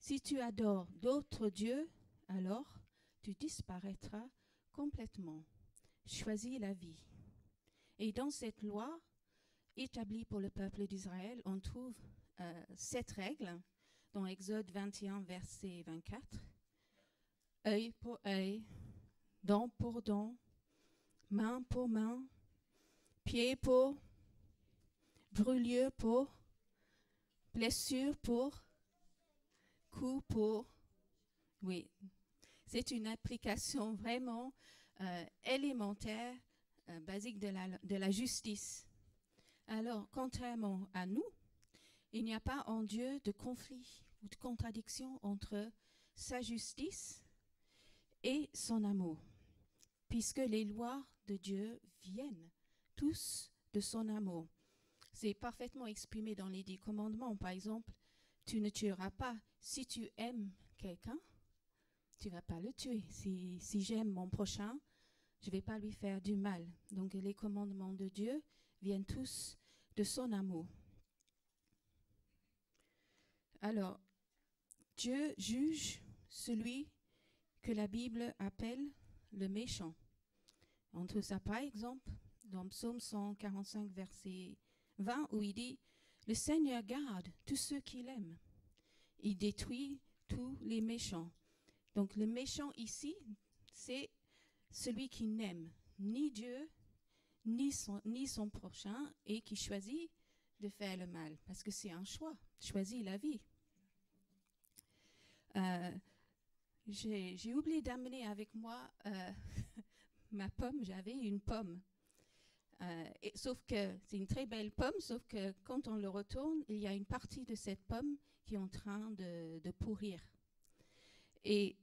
Si tu adores d'autres dieux, alors tu disparaîtras complètement. Choisis la vie. Et dans cette loi établie pour le peuple d'Israël, on trouve 7 règles dans Exode 21, verset 24. Œil pour œil, dent pour dent, main pour main, pied pour, brûlure pour, blessure pour, coup pour. Oui, c'est une application vraiment élémentaire, basique de la justice. Alors, contrairement à nous, il n'y a pas en Dieu de conflit ou de contradiction entre sa justice et son amour, puisque les lois de Dieu viennent tous de son amour. C'est parfaitement exprimé dans les 10 commandements. Par exemple, tu ne tueras pas. Si tu aimes quelqu'un, tu ne vas pas le tuer. Si j'aime mon prochain, je ne vais pas lui faire du mal. Donc les commandements de Dieu viennent tous de son amour. Alors, Dieu juge celui que la Bible appelle le méchant. On trouve ça par exemple dans Psaume 145, verset 20, où il dit « Le Seigneur garde tous ceux qu'il aime. Il détruit tous les méchants. » Donc le méchant ici, c'est celui qui n'aime ni Dieu, ni son prochain, et qui choisit de faire le mal, parce que c'est un choix, choisit la vie. J'ai oublié d'amener avec moi ma pomme. J'avais une pomme. Sauf que c'est une très belle pomme, sauf que quand on le retourne, il y a une partie de cette pomme qui est en train de pourrir. Et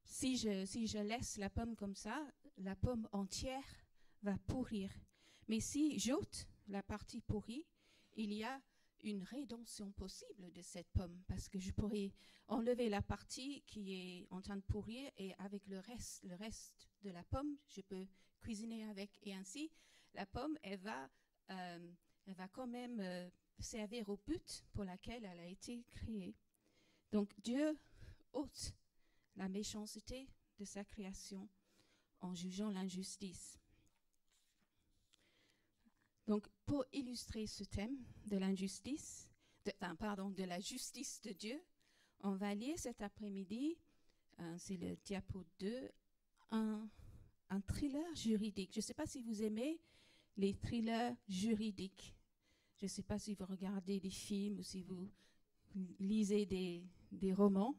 si je laisse la pomme comme ça, la pomme entière va pourrir. Mais si j'ôte la partie pourrie, il y a une rédemption possible de cette pomme, parce que je pourrais enlever la partie qui est en train de pourrir et avec le reste de la pomme, je peux cuisiner avec. Et ainsi, la pomme, elle va quand même servir au but pour lequel elle a été créée. Donc Dieu ôte la méchanceté de sa création en jugeant l'injustice. Donc, pour illustrer ce thème de l'injustice, de la justice de Dieu, on va lire cet après-midi, c'est le diapo 2, un thriller juridique. Je ne sais pas si vous aimez les thrillers juridiques. Je ne sais pas si vous regardez des films ou si vous lisez des romans.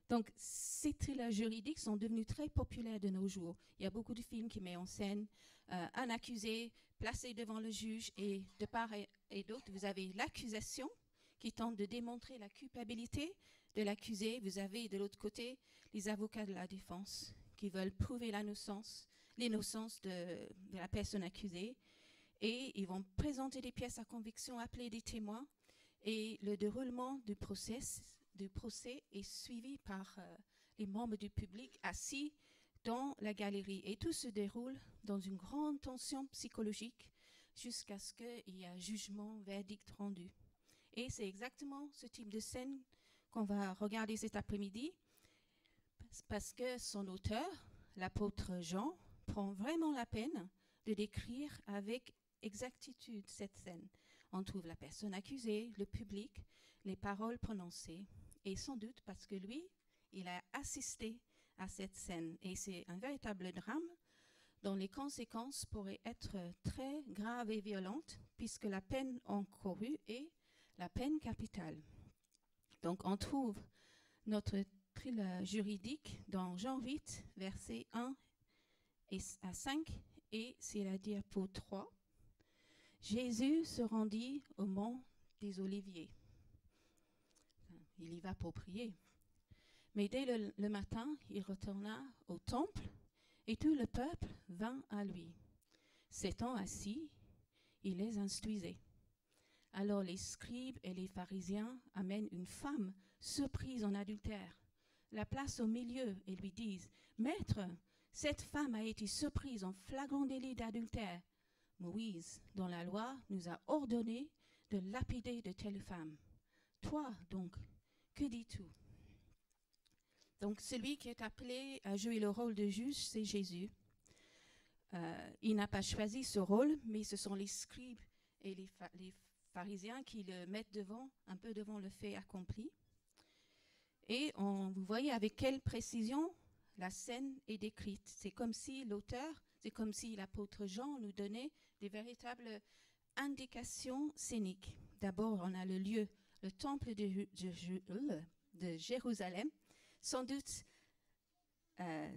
Donc, ces thrillers juridiques sont devenus très populaires de nos jours. Il y a beaucoup de films qui mettent en scène un accusé placé devant le juge et de part et d'autre, vous avez l'accusation qui tente de démontrer la culpabilité de l'accusé. Vous avez de l'autre côté les avocats de la défense qui veulent prouver l'innocence de la personne accusée. Et ils vont présenter des pièces à conviction, appeler des témoins. Et le déroulement du procès est suivi par les membres du public assis dans la galerie. Et tout se déroule dans une grande tension psychologique jusqu'à ce qu'il y ait un jugement, verdict rendu. Et c'est exactement ce type de scène qu'on va regarder cet après-midi, parce que son auteur, l'apôtre Jean, prend vraiment la peine de décrire avec exactitude cette scène. On trouve la personne accusée, le public, les paroles prononcées, et sans doute parce que lui, il a assisté à cette scène. Et c'est un véritable drame dont les conséquences pourraient être très graves et violentes, puisque la peine encourue est la peine capitale. Donc on trouve notre thriller juridique dans Jean 8, versets 1 à 5, et c'est la diapo 3. Jésus se rendit au mont des Oliviers. Il y va pour prier. Mais dès le matin, il retourna au temple et tout le peuple vint à lui. S'étant assis, il les instruisait. Alors les scribes et les pharisiens amènent une femme surprise en adultère, la placent au milieu et lui disent « Maître, cette femme a été surprise en flagrant délit d'adultère. Moïse, dans la loi, nous a ordonné de lapider de telles femmes. Toi, donc, que dit tout. Donc celui qui est appelé à jouer le rôle de juge, c'est Jésus. Il n'a pas choisi ce rôle, mais ce sont les scribes et les pharisiens qui le mettent un peu devant le fait accompli. Et vous voyez avec quelle précision la scène est décrite. C'est comme si l'apôtre Jean nous donnait des véritables indications scéniques. D'abord, on a le lieu, le temple de Jérusalem. Sans doute,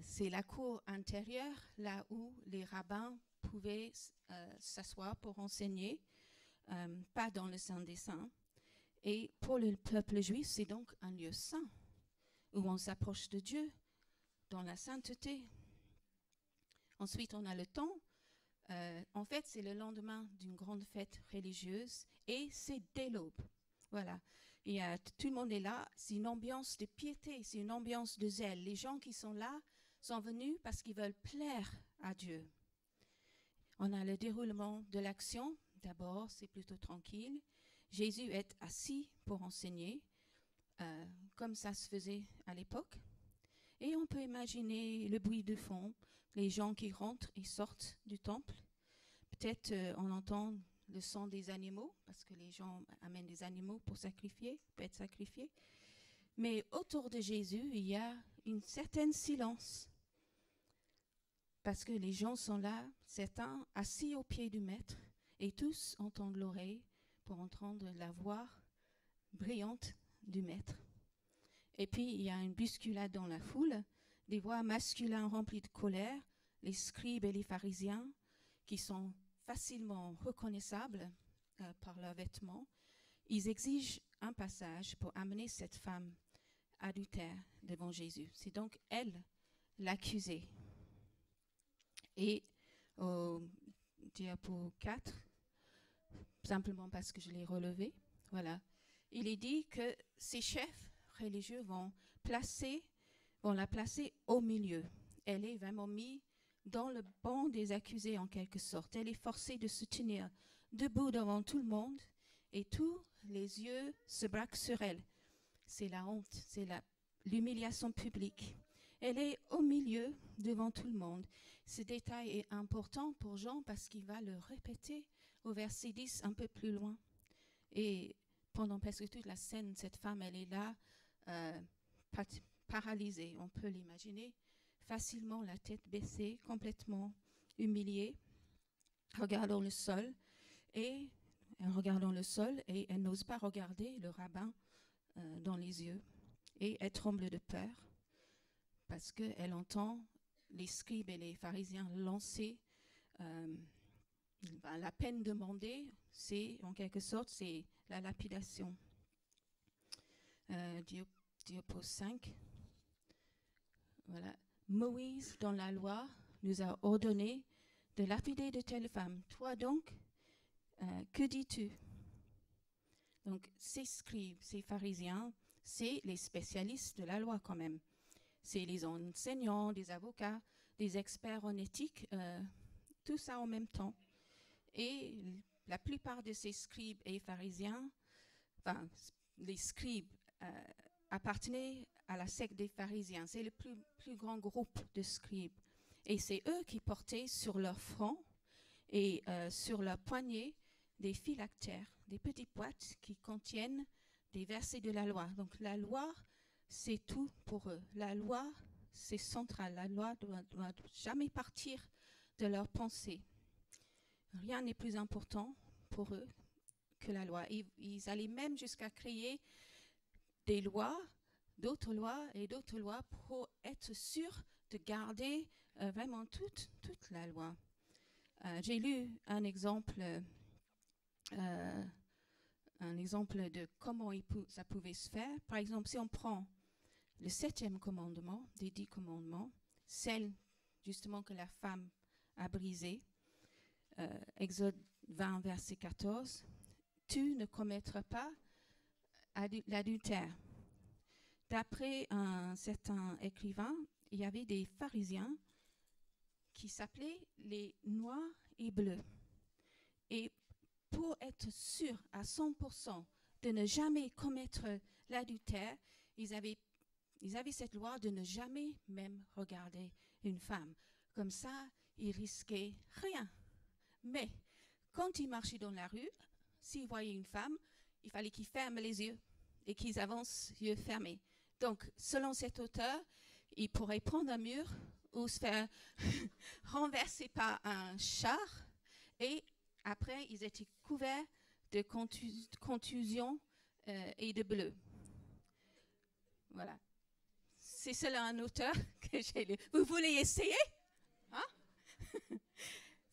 c'est la cour intérieure, là où les rabbins pouvaient s'asseoir pour enseigner, pas dans le Saint des Saints. Et pour le peuple juif, c'est donc un lieu saint, où on s'approche de Dieu dans la sainteté. Ensuite, on a le temps. En fait, c'est le lendemain d'une grande fête religieuse et c'est dès l'aube. Voilà. Tout le monde est là. C'est une ambiance de piété, c'est une ambiance de zèle. Les gens qui sont là sont venus parce qu'ils veulent plaire à Dieu. On a le déroulement de l'action. D'abord, c'est plutôt tranquille. Jésus est assis pour enseigner, comme ça se faisait à l'époque. Et on peut imaginer le bruit de fond, les gens qui rentrent et sortent du temple. Peut-être on entend le sang des animaux, parce que les gens amènent des animaux pour être sacrifiés. Mais autour de Jésus, il y a une certaine silence. Parce que les gens sont là, certains assis au pied du maître, et tous entendent l'oreille pour entendre la voix brillante du maître. Et puis, il y a une bousculade dans la foule, des voix masculins remplis de colère, les scribes et les pharisiens, qui sont facilement reconnaissables par leurs vêtements. Ils exigent un passage pour amener cette femme adultère devant Jésus. C'est donc elle l'accusée. Et au diapo 4, simplement parce que je l'ai relevé, voilà, il est dit que ces chefs religieux vont la placer au milieu. Elle est vraiment mise dans le banc des accusés en quelque sorte. Elle est forcée de se tenir debout devant tout le monde et tous les yeux se braquent sur elle. C'est la honte, c'est l'humiliation publique. Elle est au milieu devant tout le monde. Ce détail est important pour Jean parce qu'il va le répéter au verset 10 un peu plus loin. Et pendant presque toute la scène, cette femme, elle est là, paralysée, on peut l'imaginer, facilement la tête baissée, complètement humiliée, regardant le sol, et elle n'ose pas regarder le rabbin dans les yeux, et elle tremble de peur, parce qu'elle entend les scribes et les pharisiens lancer la peine demandée, c'est en quelque sorte, c'est la lapidation. Diapo 5. Voilà. Moïse, dans la loi, nous a ordonné de lapider de telles femmes. Toi donc, que dis-tu? Donc, ces scribes, ces pharisiens, c'est les spécialistes de la loi quand même. C'est les enseignants, des avocats, des experts en éthique, tout ça en même temps. Et la plupart de ces scribes et pharisiens, enfin, les scribes appartenaient à la secte des pharisiens. C'est le plus grand groupe de scribes. Et c'est eux qui portaient sur leur front et sur leur poignet des phylactères, des petites boîtes qui contiennent des versets de la loi. Donc la loi, c'est tout pour eux. La loi, c'est central. La loi ne doit jamais partir de leur pensée. Rien n'est plus important pour eux que la loi. Ils allaient même jusqu'à créer des lois, d'autres lois et d'autres lois pour être sûrs de garder vraiment toute la loi. J'ai lu un exemple de comment ça pouvait se faire. Par exemple, si on prend le 7e commandement, des 10 commandements, celle justement que la femme a brisée, Exode 20, verset 14, « Tu ne commettras pas l'adultère ». D'après un certain écrivain, il y avait des pharisiens qui s'appelaient les noirs et bleus. Et pour être sûr à 100% de ne jamais commettre l'adultère, ils avaient cette loi de ne jamais même regarder une femme. Comme ça, ils risquaient rien. Mais quand ils marchaient dans la rue, s'ils voyaient une femme, il fallait qu'ils ferment les yeux et qu'ils avancent yeux fermés. Donc, selon cet auteur, ils pourraient prendre un mur ou se faire renverser par un char et après, ils étaient couverts de contusions et de bleu. Voilà. C'est cela un auteur que j'ai lu. Vous voulez essayer? Hein?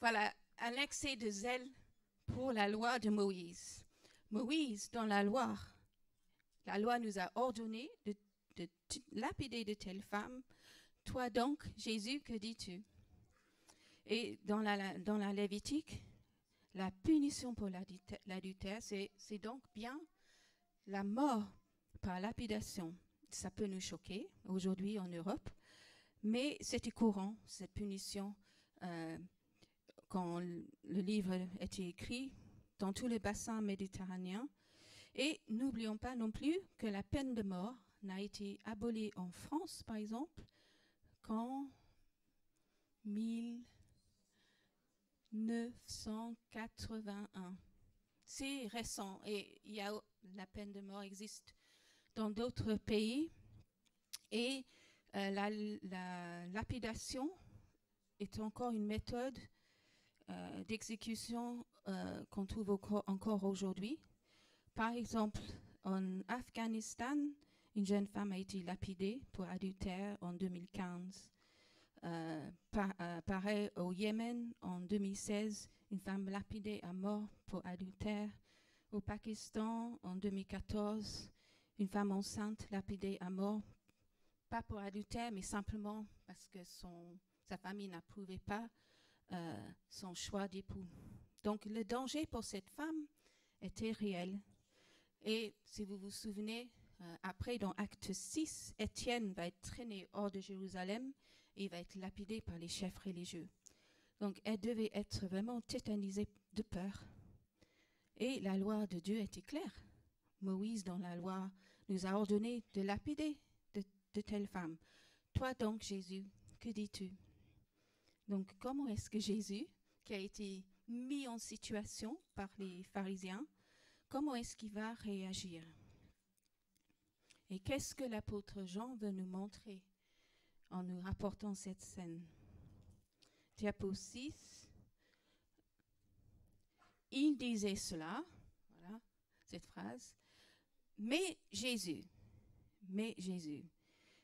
Voilà, un excès de zèle pour la loi de Moïse. Moïse, dans la loi nous a ordonné de lapider de telles femmes. Toi donc, Jésus, que dis-tu? Et dans la Lévitique, la punition pour l'adultère, c'est donc bien la mort par lapidation. Ça peut nous choquer aujourd'hui en Europe, mais c'était courant, cette punition, quand le livre était écrit dans tous les bassins méditerranéens. Et n'oublions pas non plus que la peine de mort n'a été abolie en France, par exemple, qu'en 1981. C'est récent et la peine de mort existe dans d'autres pays. Et la lapidation est encore une méthode d'exécution qu'on trouve encore aujourd'hui. Par exemple, en Afghanistan, une jeune femme a été lapidée pour adultère en 2015. Pareil au Yémen, en 2016, une femme lapidée à mort pour adultère. Au Pakistan, en 2014, une femme enceinte lapidée à mort, pas pour adultère, mais simplement parce que sa famille n'approuvait pas son choix d'époux. Donc le danger pour cette femme était réel. Et si vous vous souvenez, après dans Acte 6, Étienne va être traîné hors de Jérusalem et il va être lapidé par les chefs religieux. Donc elle devait être vraiment tétanisée de peur. Et la loi de Dieu était claire. Moïse, dans la loi, nous a ordonné de lapider de telles femmes. Toi donc, Jésus, que dis-tu? Donc, comment est-ce que Jésus, qui a été mis en situation par les pharisiens, comment est-ce qu'il va réagir? Et qu'est-ce que l'apôtre Jean veut nous montrer en nous rapportant cette scène? Diapo 6. Il disait cela, voilà cette phrase, mais Jésus,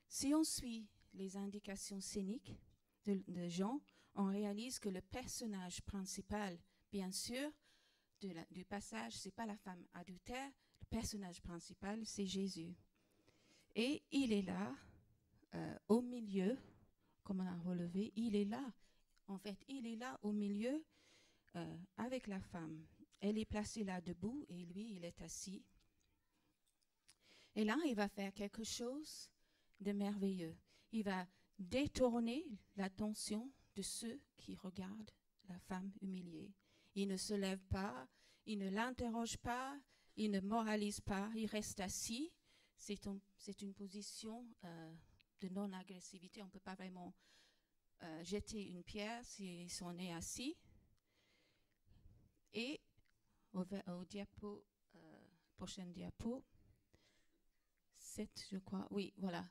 si on suit les indications scéniques de Jean, on réalise que le personnage principal, bien sûr, du passage, c'est pas la femme adultère, le personnage principal, c'est Jésus. Et il est là, au milieu, comme on a relevé, il est là au milieu avec la femme. Elle est placée là debout et lui, il est assis. Et là, il va faire quelque chose de merveilleux. Il va détourner l'attention de ceux qui regardent la femme humiliée. Il ne se lève pas, il ne l'interroge pas, il ne moralise pas, il reste assis. C'est une position de non-agressivité. On ne peut pas vraiment jeter une pierre si on est assis. Et au prochaine diapo, 7, je crois, oui, voilà.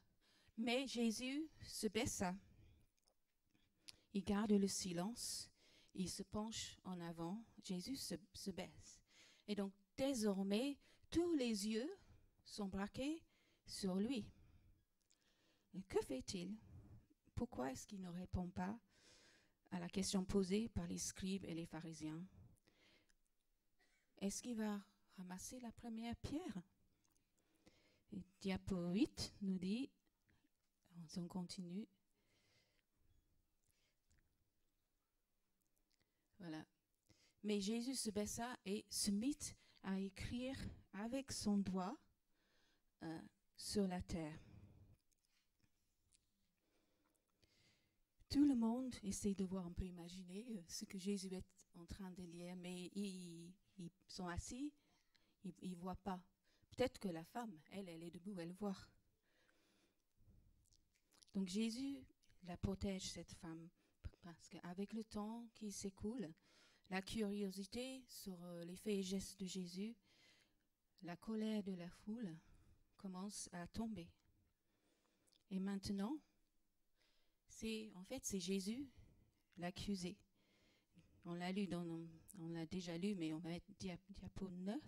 Mais Jésus se baissa. Il garde le silence. Il se penche en avant. Jésus se baisse. Et donc, désormais, tous les yeux sont braqués sur lui. Et que fait-il? Pourquoi est-ce qu'il ne répond pas à la question posée par les scribes et les pharisiens? Est-ce qu'il va ramasser la première pierre? Et diapo 8 nous dit, on continue. Voilà. Mais Jésus se baissa et se mit à écrire avec son doigt sur la terre. Tout le monde essaie de voir, on peut imaginer ce que Jésus est en train de lire, mais ils sont assis, ils ne voient pas Peut-être que la femme, elle est debout, elle voit. Donc Jésus la protège, cette femme, parce qu'avec le temps qui s'écoule, la curiosité sur les faits et gestes de Jésus, la colère de la foule commence à tomber. Et maintenant, c'est Jésus l'accusé. On l'a déjà lu, mais on va mettre diapo 9,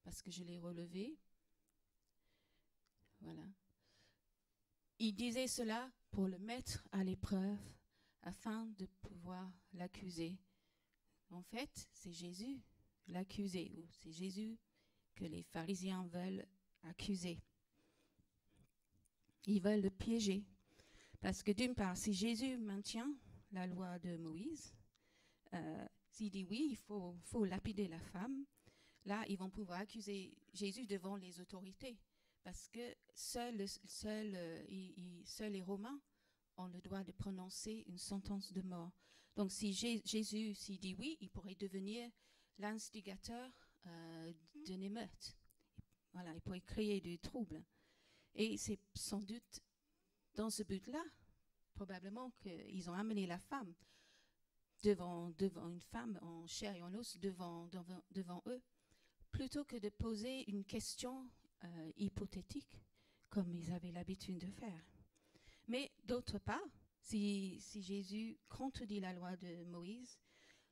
parce que je l'ai relevé. Voilà. Il disait cela pour le mettre à l'épreuve, afin de pouvoir l'accuser. En fait, c'est Jésus l'accusé, ou c'est Jésus que les pharisiens veulent accuser. Ils veulent le piéger. Parce que d'une part, si Jésus maintient la loi de Moïse, s'il dit oui, il faut lapider la femme, là, ils vont pouvoir accuser Jésus devant les autorités. Parce que seuls les Romains ont le droit de prononcer une sentence de mort. Donc si Jésus, s'il dit oui, il pourrait devenir l'instigateur d'une émeute. Voilà, il pourrait créer du trouble. Et c'est sans doute dans ce but-là, probablement qu'ils ont amené la femme devant une femme en chair et en os devant eux, plutôt que de poser une question hypothétique, comme ils avaient l'habitude de faire. Mais d'autre part, si Jésus contredit la loi de Moïse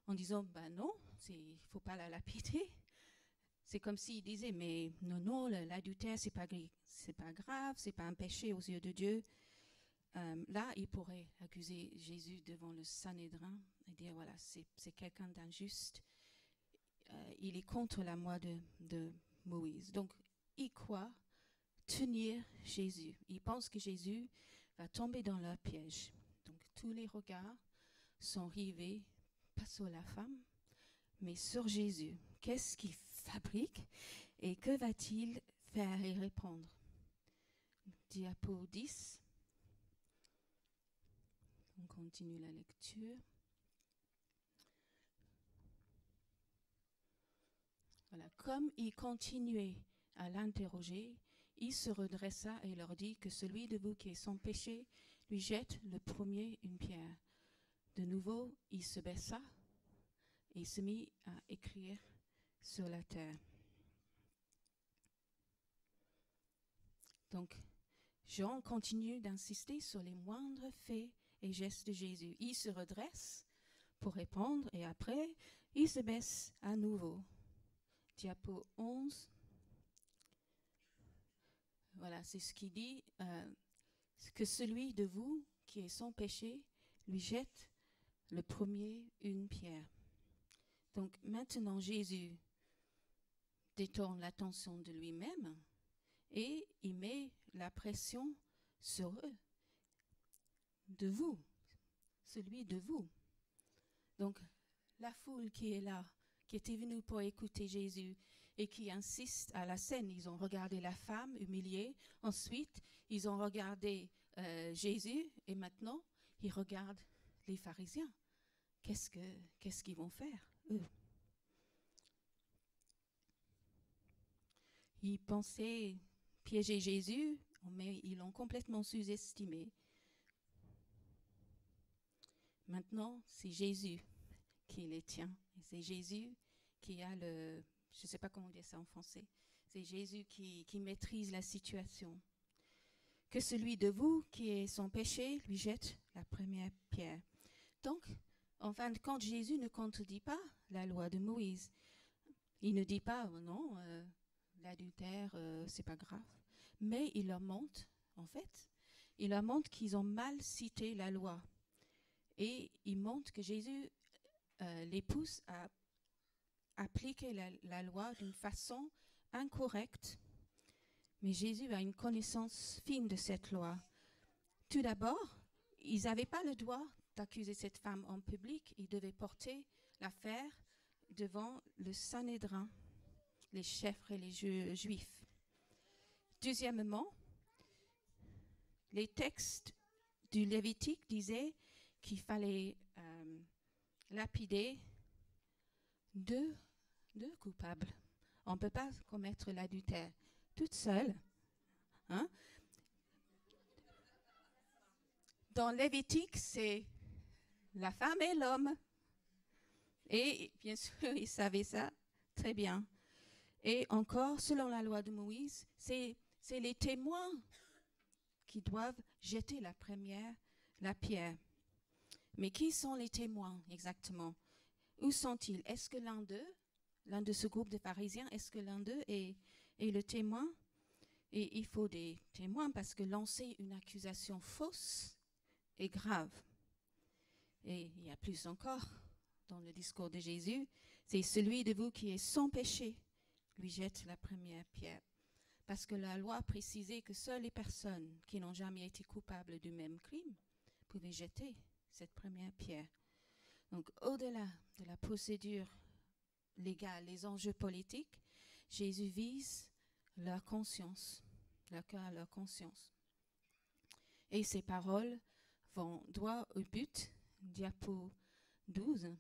en disant non, il ne faut pas la lapider, c'est comme s'il disait mais non, l'adultère c'est pas grave, c'est pas un péché aux yeux de Dieu. Là, il pourrait accuser Jésus devant le Sanhédrin et dire voilà, c'est quelqu'un d'injuste. Il est contre la loi de Moïse. Donc, il croit tenir Jésus. Il pense que Jésus va tomber dans leur piège. Donc, tous les regards sont rivés, pas sur la femme, mais sur Jésus. Qu'est-ce qu'il fabrique et que va-t-il faire et répondre? Diapo 10. On continue la lecture. Voilà. Comme il continuait à l'interroger, il se redressa et leur dit que celui de vous qui est sans péché lui jette le premier une pierre. De nouveau, il se baissa et se mit à écrire sur la terre. Donc, Jean continue d'insister sur les moindres faits et gestes de Jésus. Il se redresse pour répondre et après, il se baisse à nouveau. Diapo 11. Voilà, c'est ce qu'il dit, que celui de vous qui est sans péché lui jette le premier une pierre. Donc maintenant, Jésus détourne l'attention de lui-même et il met la pression sur eux, de vous, celui de vous. Donc la foule qui est là, qui était venue pour écouter Jésus et qui insiste à la scène, ils ont regardé la femme humiliée, ensuite ils ont regardé Jésus et maintenant ils regardent les pharisiens. Qu'est-ce qu'ils vont faire, eux? Ils pensaient piéger Jésus, mais ils l'ont complètement sous-estimé. Maintenant, c'est Jésus qui les tient. C'est Jésus qui a je ne sais pas comment dire ça en français, c'est Jésus qui maîtrise la situation. Que celui de vous qui est sans péché lui jette la première pierre. Donc, en fin de compte, Jésus ne contredit pas la loi de Moïse. Il ne dit pas, non, l'adultère, c'est pas grave. Mais il leur montre, en fait, il leur montre qu'ils ont mal cité la loi. Et il montre que Jésus les pousse à appliquer la loi d'une façon incorrecte. Mais Jésus a une connaissance fine de cette loi. Tout d'abord, ils n'avaient pas le droit d'accuser cette femme en public. Ils devaient porter l'affaire devant le Sanhédrin, les chefs religieux juifs. Deuxièmement, les textes du Lévitique disaient qu'il fallait lapider deux coupables On ne peut pas commettre l'adultère toute seule. Hein? Dans Lévitique, c'est la femme et l'homme. Et bien sûr, ils savaient ça très bien. Et encore, selon la loi de Moïse, c'est les témoins qui doivent jeter la pierre. Mais qui sont les témoins exactement? Où sont-ils? Est-ce que l'un de ce groupe de pharisiens, est-ce que l'un d'eux est le témoin? Et il faut des témoins parce que lancer une accusation fausse est grave. Et il y a plus encore dans le discours de Jésus, c'est celui de vous qui est sans péché, lui jette la première pierre. Parce que la loi précisait que seules les personnes qui n'ont jamais été coupables du même crime pouvaient jeter cette première pierre. Donc, au-delà de la procédure légale, les enjeux politiques, Jésus vise leur conscience, leur cœur, leur conscience. Et ses paroles vont droit au but, diapo 12.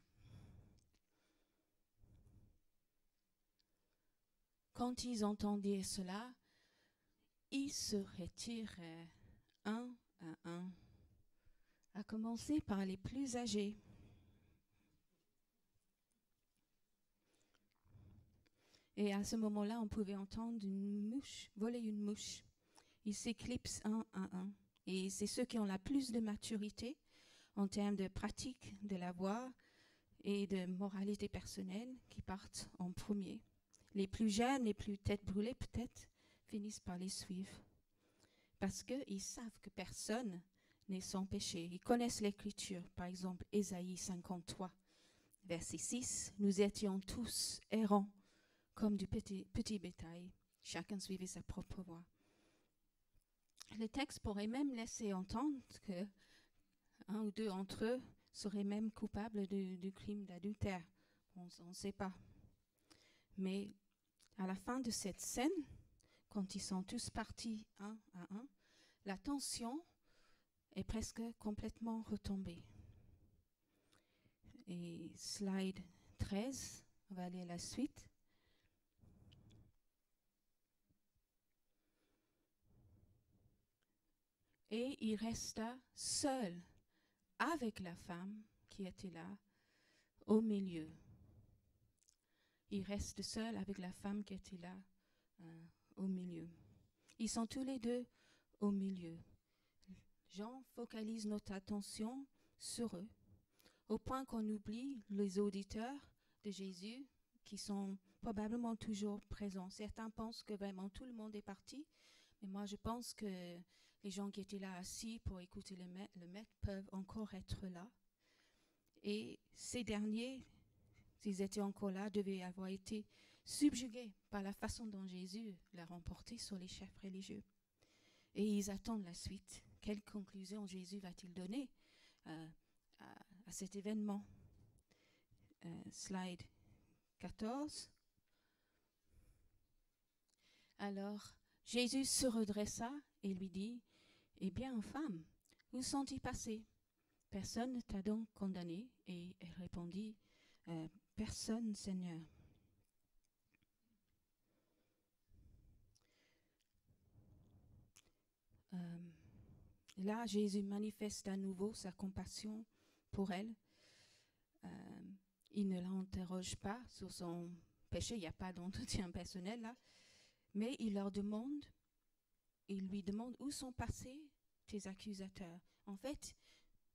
Quand ils entendirent cela, ils se retirèrent un à un, à commencer par les plus âgés. Et à ce moment-là, on pouvait entendre une mouche, voler une mouche. Ils s'éclipsent un à un. Et c'est ceux qui ont la plus de maturité en termes de pratique de la voix et de moralité personnelle qui partent en premier. Les plus jeunes, les plus têtes brûlées peut-être, finissent par les suivre. Parce qu'ils savent que personne n'est sans péché. Ils connaissent l'Écriture. Par exemple, Ésaïe 53, verset 6. « Nous étions tous errants comme du petit bétail. Chacun suivait sa propre voie. » Le texte pourrait même laisser entendre que un ou deux d'entre eux seraient même coupables du crime d'adultère. On ne sait pas. Mais à la fin de cette scène, quand ils sont tous partis un à un, la tension est presque complètement retombée. Et slide 13, on va aller à la suite. Et il resta seul avec la femme qui était là au milieu. Il reste seul avec la femme qui était là au milieu. Ils sont tous les deux au milieu. Jean focalise notre attention sur eux, au point qu'on oublie les auditeurs de Jésus qui sont probablement toujours présents. Certains pensent que vraiment tout le monde est parti, mais moi je pense que les gens qui étaient là assis pour écouter le maître peuvent encore être là. Et ces derniers, s'ils étaient encore là, devaient avoir été subjugués par la façon dont Jésus l'a remporté sur les chefs religieux. Et ils attendent la suite. Quelle conclusion Jésus va-t-il donner à cet événement? Slide 14. Alors, Jésus se redressa et lui dit, « Eh bien, femme, où sont-ils passés? Personne ne t'a donc condamné? » Et elle répondit, « Personne, Seigneur. » Là, Jésus manifeste à nouveau sa compassion pour elle. Il ne l'interroge pas sur son péché, il n'y a pas d'entretien personnel là, mais il lui demande où sont passés tes accusateurs. En fait,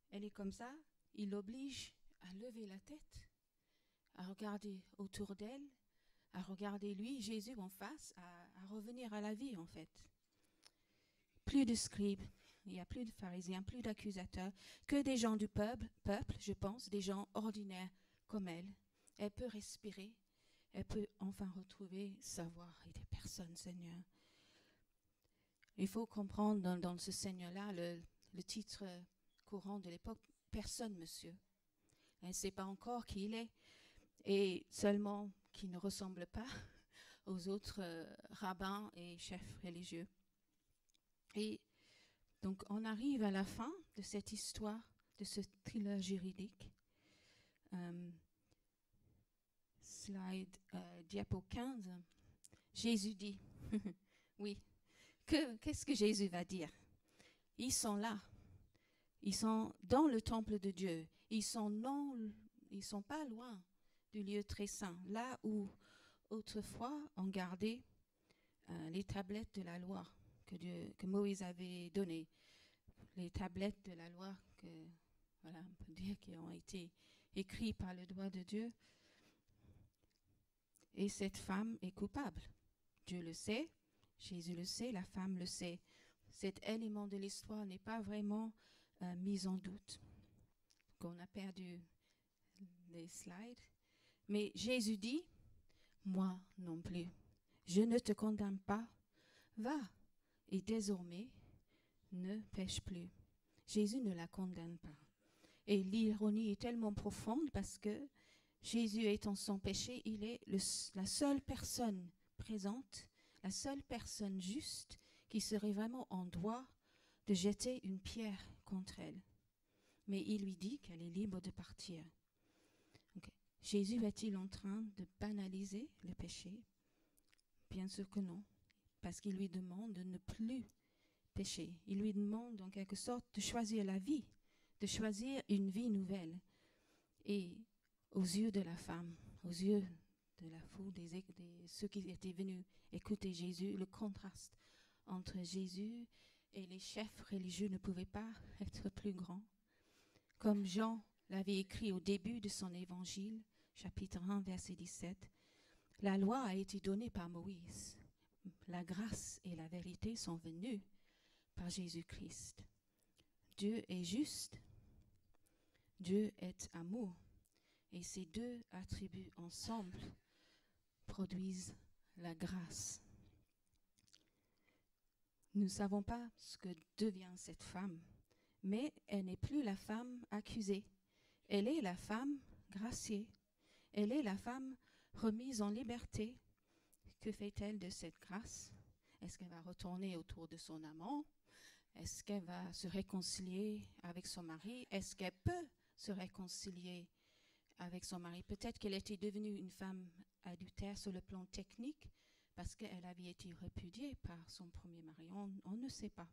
elle est comme ça, il l'oblige à lever la tête, à regarder autour d'elle, à regarder lui, Jésus en face, à revenir à la vie en fait. Plus de scribes, il n'y a plus de pharisiens, plus d'accusateurs, que des gens du peuple, je pense, des gens ordinaires comme elle. Elle peut respirer, elle peut enfin retrouver sa voix et des personnes, Seigneur. Il faut comprendre dans ce Seigneur-là le titre courant de l'époque, personne, monsieur. Elle ne sait pas encore qui il est et seulement qu'il ne ressemble pas aux autres rabbins et chefs religieux. Et donc, on arrive à la fin de cette histoire, de ce thriller juridique. Slide diapo 15. Jésus dit, oui, qu'est-ce que Jésus va dire? Ils sont là, ils sont dans le temple de Dieu, ils sont pas loin du lieu très saint, là où autrefois on gardait les tablettes de la loi que Moïse avait données, les tablettes de la loi voilà, on peut dire qui ont été écrites par le doigt de Dieu. Et cette femme est coupable. Dieu le sait, Jésus le sait, la femme le sait. Cet élément de l'histoire n'est pas vraiment mis en doute. On a perdu les slides. Mais Jésus dit, moi non plus, je ne te condamne pas, va et désormais ne pêche plus. Jésus ne la condamne pas. Et l'ironie est tellement profonde parce que Jésus étant sans péché, il est la seule personne présente, la seule personne juste qui serait vraiment en droit de jeter une pierre contre elle. Mais il lui dit qu'elle est libre de partir. Okay. Jésus est-il en train de banaliser le péché? Bien sûr que non, parce qu'il lui demande de ne plus pécher. Il lui demande en quelque sorte de choisir la vie, de choisir une vie nouvelle. Et aux yeux de la femme, aux yeux de la foule, ceux qui étaient venus écouter Jésus, le contraste entre Jésus et les chefs religieux ne pouvait pas être plus grand. Comme Jean l'avait écrit au début de son évangile, chapitre 1, verset 17, la loi a été donnée par Moïse. La grâce et la vérité sont venues par Jésus-Christ. Dieu est juste, Dieu est amour. Et ces deux attributs ensemble produisent la grâce. Nous ne savons pas ce que devient cette femme, mais elle n'est plus la femme accusée. Elle est la femme graciée. Elle est la femme remise en liberté. Que fait-elle de cette grâce? Est-ce qu'elle va retourner autour de son amant? Est-ce qu'elle va se réconcilier avec son mari? Est-ce qu'elle peut se réconcilier avec son mari? Peut-être qu'elle était devenue une femme adultère sur le plan technique parce qu'elle avait été répudiée par son premier mari. On ne sait pas.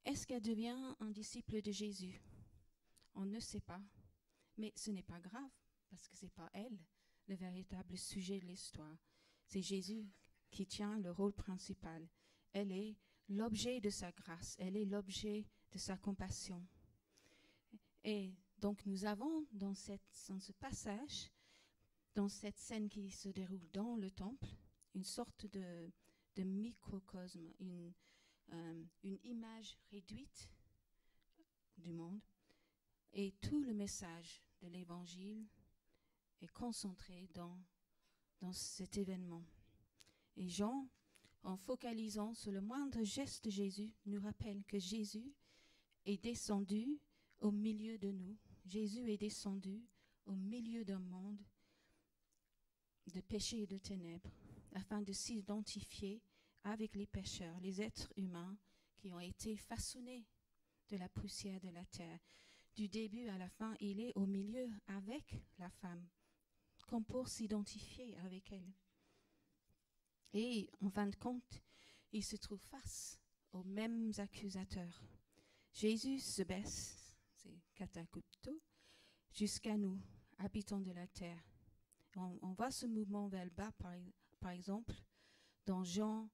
Est-ce qu'elle devient un disciple de Jésus? On ne sait pas. Mais ce n'est pas grave parce que ce n'est pas elle le véritable sujet de l'histoire. C'est Jésus qui tient le rôle principal. Elle est l'objet de sa grâce. Elle est l'objet de sa compassion. Et donc nous avons dans ce passage, dans cette scène qui se déroule dans le temple, une sorte de microcosme, une image réduite du monde. Et tout le message de l'Évangile est concentré dans cet événement. Et Jean, en focalisant sur le moindre geste de Jésus, nous rappelle que Jésus est descendu au milieu de nous. Jésus est descendu au milieu d'un monde de péché et de ténèbres, afin de s'identifier avec les pécheurs, les êtres humains qui ont été façonnés de la poussière de la terre. Du début à la fin, il est au milieu avec la femme, comme pour s'identifier avec elle. Et en fin de compte, il se trouve face aux mêmes accusateurs. Jésus se baisse, c'est katakupto, jusqu'à nous, habitants de la terre. On voit ce mouvement vers le bas, par exemple, dans Jean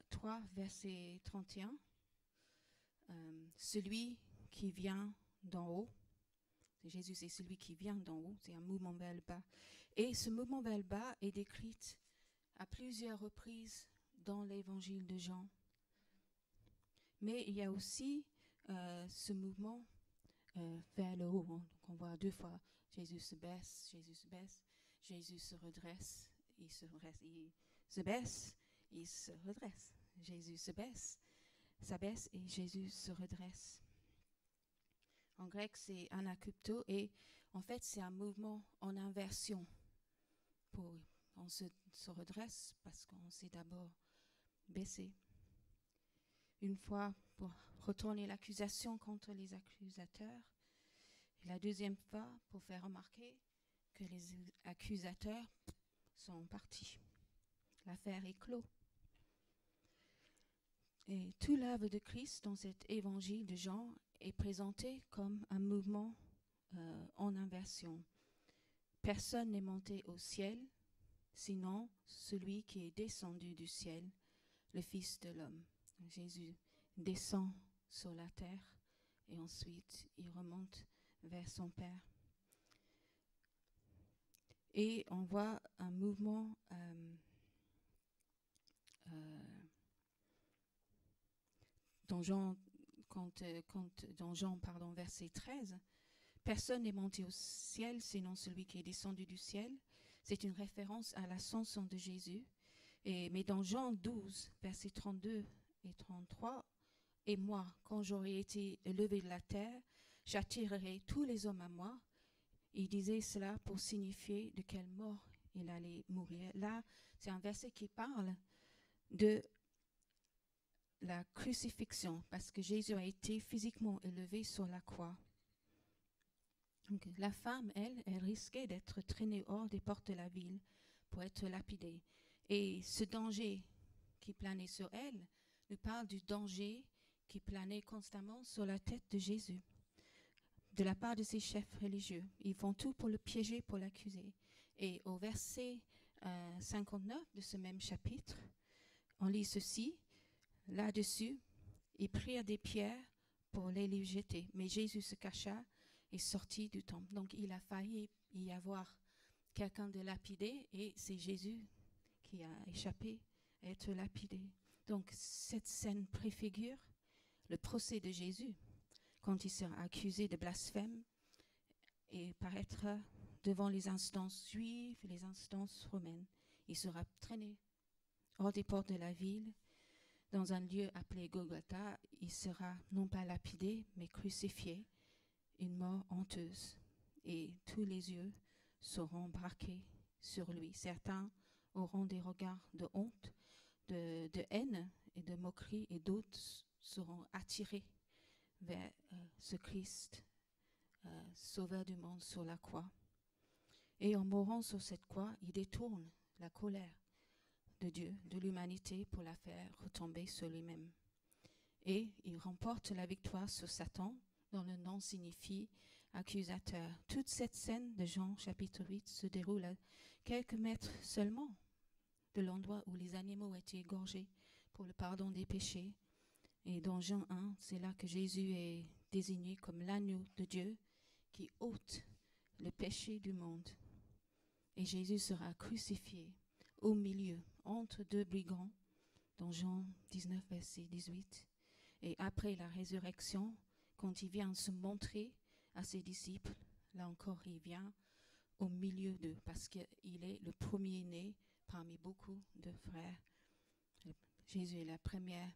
3, verset 31. Celui qui vient d'en haut, Jésus c'est celui qui vient d'en haut, c'est un mouvement vers le bas. Et ce mouvement vers le bas est décrit à plusieurs reprises dans l'évangile de Jean. Mais il y a aussi ce mouvement vers le haut. Donc on voit deux fois Jésus se baisse, Jésus se redresse, il se baisse, il se redresse. Jésus se baisse, s'abaisse et Jésus se redresse. En grec, c'est anakupto et en fait, c'est un mouvement en inversion. On se redresse parce qu'on s'est d'abord baissé. Une fois pour retourner l'accusation contre les accusateurs. Et la deuxième fois pour faire remarquer que les accusateurs sont partis. l'affaire est clos. Et tout l'œuvre de Christ dans cet évangile de Jean est présenté comme un mouvement en inversion. Personne n'est monté au ciel, sinon celui qui est descendu du ciel, le Fils de l'homme. Jésus descend sur la terre et ensuite il remonte vers son Père. Et on voit un mouvement dans Jean, verset 13. Personne n'est monté au ciel, sinon celui qui est descendu du ciel. C'est une référence à l'ascension de Jésus. Mais dans Jean 12, versets 32 et 33, « Et moi, quand j'aurai été élevé de la terre, j'attirerai tous les hommes à moi. » Il disait cela pour signifier de quelle mort il allait mourir. Là, c'est un verset qui parle de la crucifixion, parce que Jésus a été physiquement élevé sur la croix. Donc, la femme, elle risquait d'être traînée hors des portes de la ville pour être lapidée. Et ce danger qui planait sur elle nous parle du danger qui planait constamment sur la tête de Jésus, de la part de ses chefs religieux. Ils font tout pour le piéger, pour l'accuser. Et au verset 59 de ce même chapitre, on lit ceci. Là-dessus, ils prirent des pierres pour les lui jeter. Mais Jésus se cacha et sortit du temple. Donc, il a failli y avoir quelqu'un de lapidé et c'est Jésus qui a échappé à être lapidé. Donc, cette scène préfigure le procès de Jésus quand il sera accusé de blasphème et paraîtra devant les instances juives et les instances romaines. Il sera traîné hors des portes de la ville. Dans un lieu appelé Golgotha, il sera non pas lapidé, mais crucifié, une mort honteuse. Et tous les yeux seront braqués sur lui. Certains auront des regards de honte, de haine et de moquerie, et d'autres seront attirés vers ce Christ, sauveur du monde sur la croix. Et en mourant sur cette croix, il détourne la colère de Dieu, de l'humanité, pour la faire retomber sur lui-même. Et il remporte la victoire sur Satan, dont le nom signifie accusateur. Toute cette scène de Jean chapitre 8 se déroule à quelques mètres seulement de l'endroit où les animaux étaient égorgés pour le pardon des péchés. Et dans Jean 1, c'est là que Jésus est désigné comme l'agneau de Dieu qui ôte le péché du monde. Et Jésus sera crucifié au milieu, entre deux brigands, dans Jean 19, verset 18. Et après la résurrection, quand il vient se montrer à ses disciples, là encore, il vient au milieu d'eux, parce qu'il est le premier-né parmi beaucoup de frères. Jésus est la première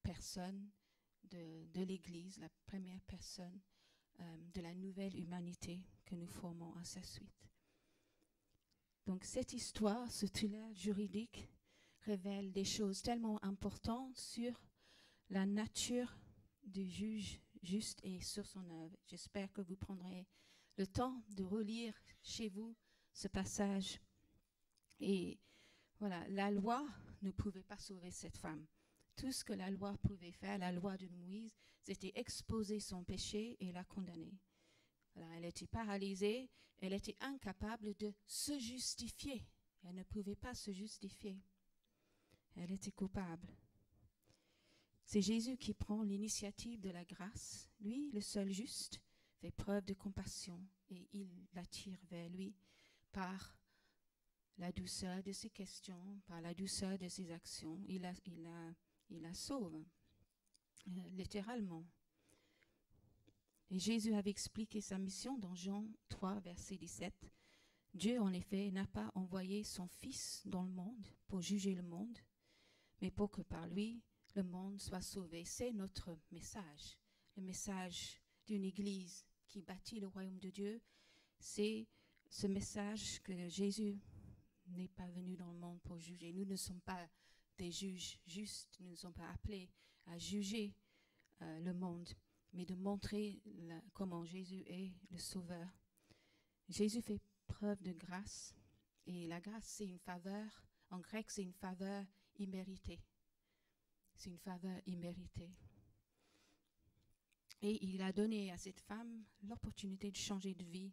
personne de l'Église, la première personne de la nouvelle humanité que nous formons à sa suite. Donc cette histoire, ce tunnel juridique, révèle des choses tellement importantes sur la nature du juge juste et sur son œuvre. J'espère que vous prendrez le temps de relire chez vous ce passage. Et voilà, la loi ne pouvait pas sauver cette femme. Tout ce que la loi pouvait faire, la loi de Moïse, c'était exposer son péché et la condamner. Alors, elle était paralysée, elle était incapable de se justifier. Elle ne pouvait pas se justifier. Elle était coupable. C'est Jésus qui prend l'initiative de la grâce. Lui, le seul juste, fait preuve de compassion et il l'attire vers lui par la douceur de ses questions, par la douceur de ses actions. Il la sauve, littéralement. Et Jésus avait expliqué sa mission dans Jean 3, verset 17. Dieu, en effet, n'a pas envoyé son Fils dans le monde pour juger le monde, mais pour que par lui, le monde soit sauvé. C'est notre message, le message d'une Église qui bâtit le royaume de Dieu. C'est ce message que Jésus n'est pas venu dans le monde pour juger. Nous ne sommes pas des juges justes, nous ne sommes pas appelés à juger le monde, mais de montrer comment Jésus est le Sauveur. Jésus fait preuve de grâce, et la grâce, c'est une faveur En grec, c'est une faveur imméritée. C'est une faveur imméritée. Et il a donné à cette femme l'opportunité de changer de vie.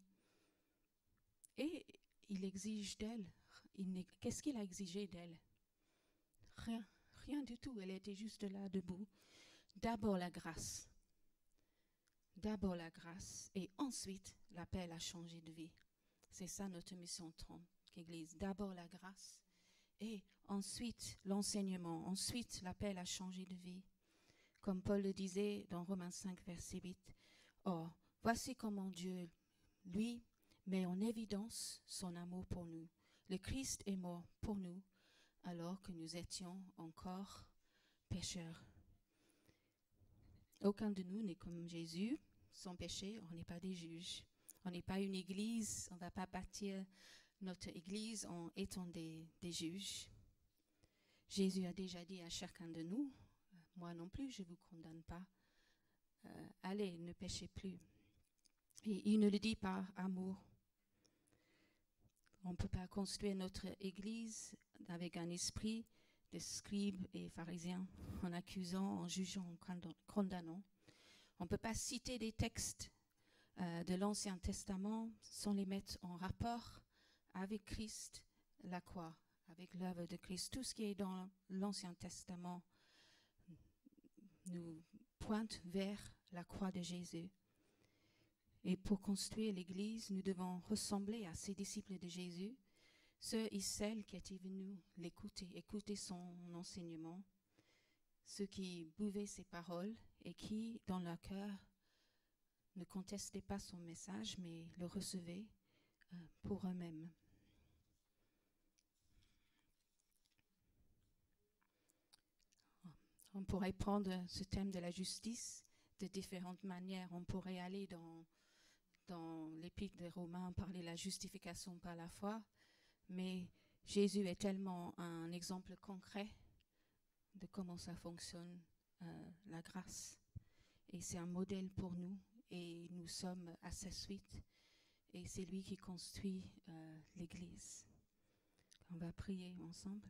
Et il exige d'elle. Qu'est-ce qu'il a exigé d'elle? Rien, rien du tout. Elle était juste là, debout. D'abord la grâce. D'abord la grâce. Et ensuite, l'appel à changer de vie. C'est ça notre mission en tant qu'Église. D'abord la grâce. Et ensuite l'enseignement. Ensuite l'appel à changer de vie. Comme Paul le disait dans Romains 5, verset 8. Or, voici comment Dieu, lui, met en évidence son amour pour nous. Le Christ est mort pour nous alors que nous étions encore pécheurs. Aucun de nous n'est comme Jésus. Sans péché, on n'est pas des juges. On n'est pas une église. On ne va pas bâtir notre église en étant des juges. Jésus a déjà dit à chacun de nous, moi non plus, je ne vous condamne pas. Allez, ne péchez plus. Et il ne le dit par amour. On ne peut pas construire notre église avec un esprit de scribes et pharisiens, en accusant, en jugeant, en condamnant. On ne peut pas citer des textes de l'Ancien Testament sans les mettre en rapport avec Christ, la croix, avec l'œuvre de Christ. Tout ce qui est dans l'Ancien Testament nous pointe vers la croix de Jésus. Et pour construire l'Église, nous devons ressembler à ces disciples de Jésus, ceux et celles qui étaient venus l'écouter, écouter son enseignement, ceux qui buvaient ses paroles et qui, dans leur cœur, ne contestaient pas son message, mais le recevaient pour eux-mêmes. On pourrait prendre ce thème de la justice de différentes manières. On pourrait aller dans l'Épître des Romains, parler de la justification par la foi, mais Jésus est tellement un exemple concret de comment ça fonctionne, la grâce. Et c'est un modèle pour nous, et nous sommes à sa suite, et c'est lui qui construit l'Église. On va prier ensemble.